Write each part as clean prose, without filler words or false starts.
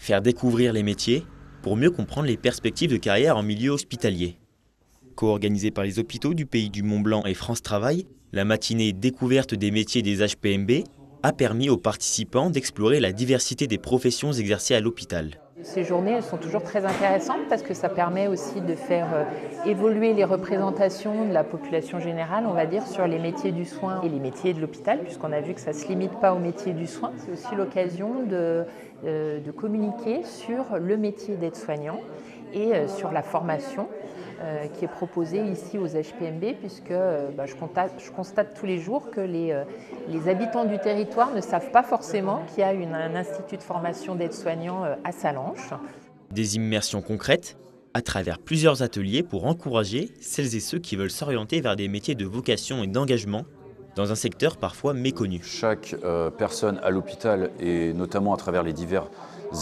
faire découvrir les métiers pour mieux comprendre les perspectives de carrière en milieu hospitalier. Co-organisée par les hôpitaux du Pays du Mont-Blanc et France Travail, la matinée découverte des métiers des HPMB a permis aux participants d'explorer la diversité des professions exercées à l'hôpital. Ces journées, elles sont toujours très intéressantes parce que ça permet aussi de faire évoluer les représentations de la population générale, on va dire, sur les métiers du soin et les métiers de l'hôpital, puisqu'on a vu que ça ne se limite pas aux métiers du soin. C'est aussi l'occasion de communiquer sur le métier d'aide-soignant et sur la formation qui est proposée ici aux HPMB, puisque je constate tous les jours que les habitants du territoire ne savent pas forcément qu'il y a un institut de formation d'aide-soignants à Sallanches. Des immersions concrètes à travers plusieurs ateliers pour encourager celles et ceux qui veulent s'orienter vers des métiers de vocation et d'engagement dans un secteur parfois méconnu. Chaque personne à l'hôpital, et notamment à travers les divers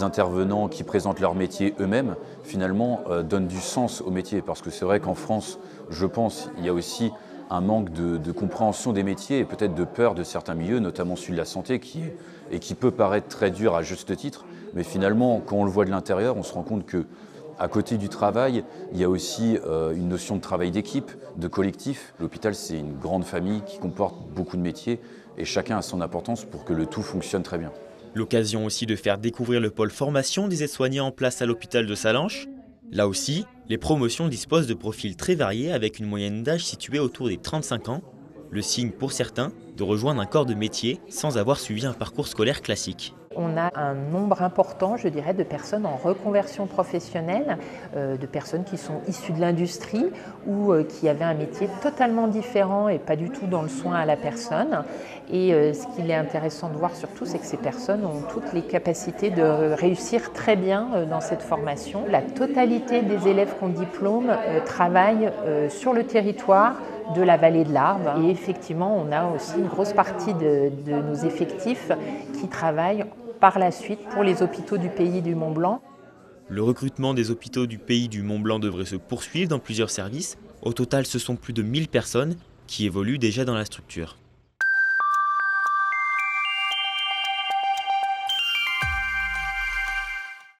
intervenants qui présentent leur métier eux-mêmes, finalement donne du sens au métier. Parce que c'est vrai qu'en France, je pense, il y a aussi un manque de compréhension des métiers et peut-être de peur de certains milieux, notamment celui de la santé, qui peut paraître très dur à juste titre. Mais finalement, quand on le voit de l'intérieur, on se rend compte que à côté du travail, il y a aussi une notion de travail d'équipe, de collectif. L'hôpital, c'est une grande famille qui comporte beaucoup de métiers et chacun a son importance pour que le tout fonctionne très bien. L'occasion aussi de faire découvrir le pôle formation des aides-soignants en place à l'hôpital de Sallanches. Là aussi, les promotions disposent de profils très variés avec une moyenne d'âge située autour des 35 ans, le signe pour certains de rejoindre un corps de métier sans avoir suivi un parcours scolaire classique. On a un nombre important, je dirais, de personnes en reconversion professionnelle, de personnes qui sont issues de l'industrie ou qui avaient un métier totalement différent et pas du tout dans le soin à la personne. Et ce qu'il est intéressant de voir surtout, c'est que ces personnes ont toutes les capacités de réussir très bien dans cette formation. La totalité des élèves qu'on diplôme travaillent sur le territoire de la vallée de l'Arve. Et effectivement, on a aussi une grosse partie de nos effectifs qui travaillent par la suite pour les hôpitaux du Pays du Mont-Blanc. Le recrutement des hôpitaux du Pays du Mont-Blanc devrait se poursuivre dans plusieurs services. Au total, ce sont plus de 1000 personnes qui évoluent déjà dans la structure.